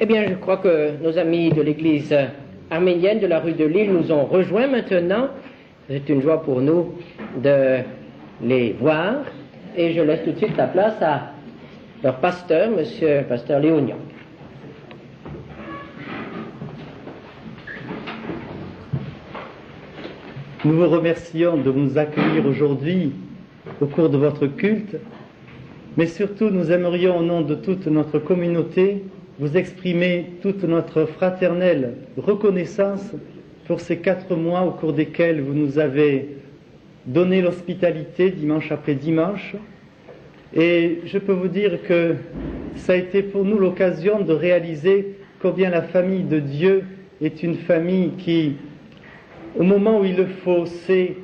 Eh bien, je crois que nos amis de l'église arménienne de la rue de Lille nous ont rejoints maintenant. C'est une joie pour nous de les voir. Et je laisse tout de suite la place à leur pasteur, monsieur le pasteur Léonian. Nous vous remercions de nous accueillir aujourd'hui au cours de votre culte, mais surtout nous aimerions au nom de toute notre communauté vous exprimer toute notre fraternelle reconnaissance pour ces 4 mois au cours desquels vous nous avez donné l'hospitalité dimanche après dimanche. Et je peux vous dire que ça a été pour nous l'occasion de réaliser combien la famille de Dieu est une famille qui, au moment où il le faut, sait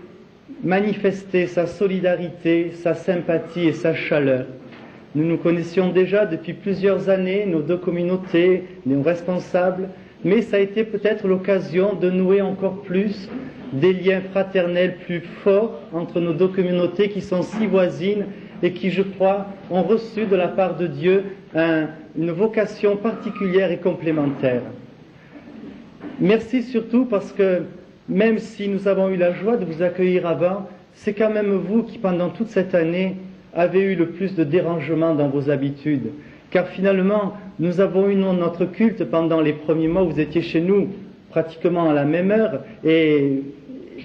manifester sa solidarité, sa sympathie et sa chaleur. Nous nous connaissions déjà depuis plusieurs années, nos 2 communautés, nos responsables, mais ça a été peut-être l'occasion de nouer encore plus des liens fraternels plus forts entre nos 2 communautés qui sont si voisines et qui, je crois, ont reçu de la part de Dieu une vocation particulière et complémentaire. Merci surtout parce que même si nous avons eu la joie de vous accueillir avant, c'est quand même vous qui, pendant toute cette année, avez eu le plus de dérangements dans vos habitudes. Car finalement, nous avons eu notre culte pendant les premiers mois où vous étiez chez nous, pratiquement à la même heure, et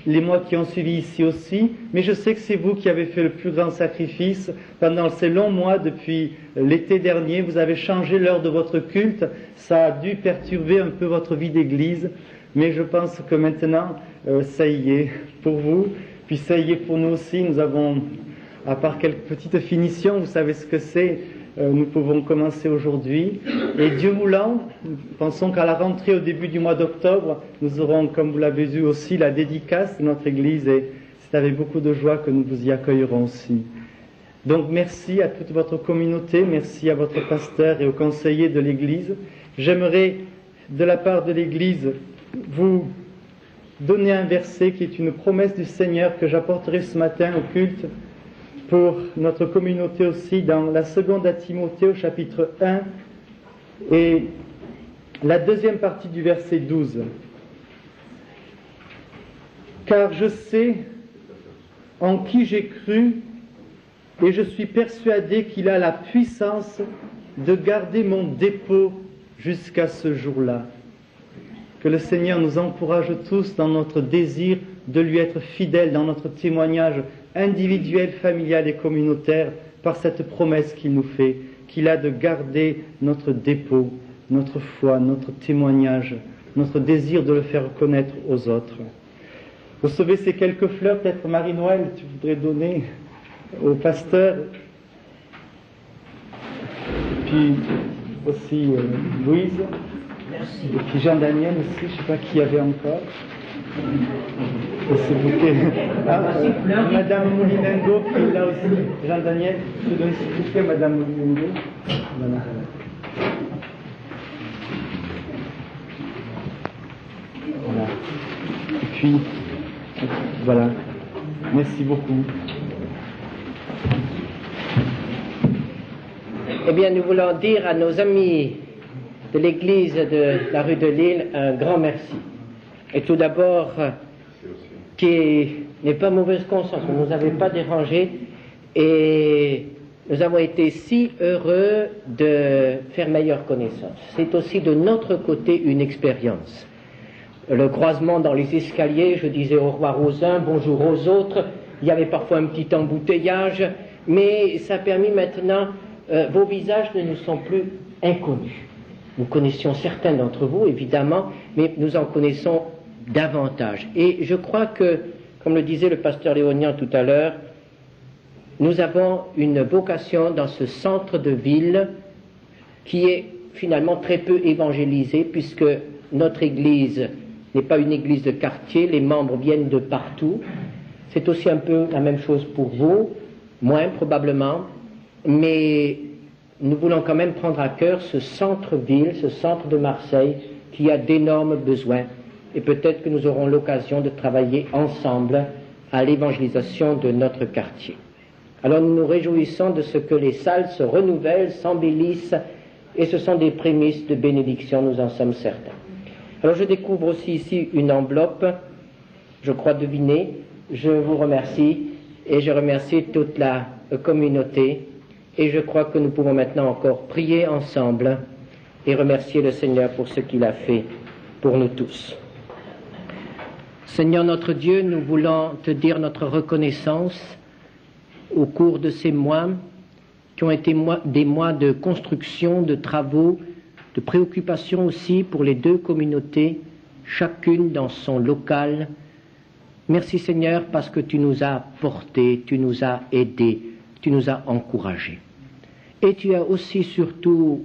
les mois qui ont suivi ici aussi, mais je sais que c'est vous qui avez fait le plus grand sacrifice pendant ces longs mois depuis l'été dernier. Vous avez changé l'heure de votre culte, ça a dû perturber un peu votre vie d'église, mais je pense que maintenant, ça y est pour vous, puis ça y est pour nous aussi. Nous avons, à part quelques petites finitions, vous savez ce que c'est, nous pouvons commencer aujourd'hui. Et Dieu voulant, nous pensons qu'à la rentrée au début du mois d'octobre, nous aurons, comme vous l'avez vu aussi, la dédicace de notre Église, et c'est avec beaucoup de joie que nous vous y accueillerons aussi. Donc merci à toute votre communauté, merci à votre pasteur et aux conseillers de l'Église. J'aimerais, de la part de l'Église, vous donner un verset qui est une promesse du Seigneur que j'apporterai ce matin au culte pour notre communauté aussi, dans la seconde à Timothée au chapitre 1 et la deuxième partie du verset 12. Car je sais en qui j'ai cru et je suis persuadé qu'il a la puissance de garder mon dépôt jusqu'à ce jour-là. Que le Seigneur nous encourage tous dans notre désir de lui être fidèles, dans notre témoignage individuel, familial et communautaire, par cette promesse qu'il nous fait, qu'il a de garder notre dépôt, notre foi, notre témoignage, notre désir de le faire connaître aux autres. Pour sauver ces quelques fleurs, peut-être Marie-Noël, tu voudrais donner au pasteur, et puis aussi Louise. Merci. Et puis Jean-Daniel aussi, je ne sais pas qui y avait encore. Et ce bouquet. Madame Moulinengo qui est là aussi. Jean-Daniel, je donne ce bouquet à Madame Moulinengo. Voilà. Voilà. Et puis, voilà. Merci beaucoup. Eh bien, nous voulons dire à nos amis de l'église de la rue de Lille un grand merci. Et tout d'abord, qui n'est pas mauvaise conscience, vous ne nous avez pas dérangé et nous avons été si heureux de faire meilleure connaissance. C'est aussi de notre côté une expérience. Le croisement dans les escaliers, je disais au revoir aux uns, bonjour aux autres, il y avait parfois un petit embouteillage, mais ça a permis maintenant, vos visages ne nous sont plus inconnus. Nous connaissions certains d'entre vous, évidemment, mais nous en connaissons davantage. Et je crois que, comme le disait le pasteur Léonian tout à l'heure, nous avons une vocation dans ce centre de ville qui est finalement très peu évangélisé, puisque notre église n'est pas une église de quartier, les membres viennent de partout. C'est aussi un peu la même chose pour vous, moins probablement, mais nous voulons quand même prendre à cœur ce centre-ville, ce centre de Marseille, qui a d'énormes besoins. Et peut-être que nous aurons l'occasion de travailler ensemble à l'évangélisation de notre quartier. Alors nous nous réjouissons de ce que les salles se renouvellent, s'embellissent Et ce sont des prémices de bénédiction, nous en sommes certains. Alors je découvre aussi ici une enveloppe, je crois deviner. Je vous remercie et je remercie toute la communauté. Et je crois que nous pouvons maintenant encore prier ensemble et remercier le Seigneur pour ce qu'il a fait pour nous tous. Seigneur notre Dieu, nous voulons te dire notre reconnaissance au cours de ces mois qui ont été des mois de construction, de travaux, de préoccupation aussi pour les deux communautés, chacune dans son local. Merci Seigneur parce que tu nous as portés, tu nous as aidés, tu nous as encouragés. Et tu as aussi surtout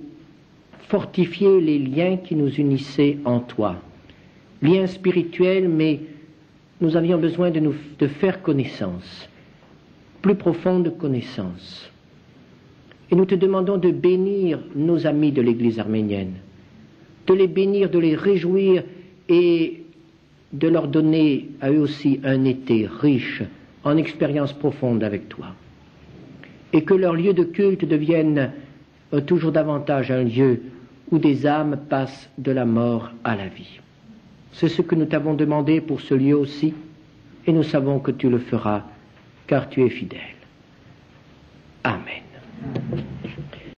fortifié les liens qui nous unissaient en toi. Liens spirituels, mais nous avions besoin de faire connaissance, plus profonde connaissance. Et nous te demandons de bénir nos amis de l'Église arménienne, de les bénir, de les réjouir et de leur donner à eux aussi un été riche en expériences profondes avec toi. Et que leur lieu de culte devienne toujours davantage un lieu où des âmes passent de la mort à la vie. C'est ce que nous t'avons demandé pour ce lieu aussi, et nous savons que tu le feras, car tu es fidèle. Amen.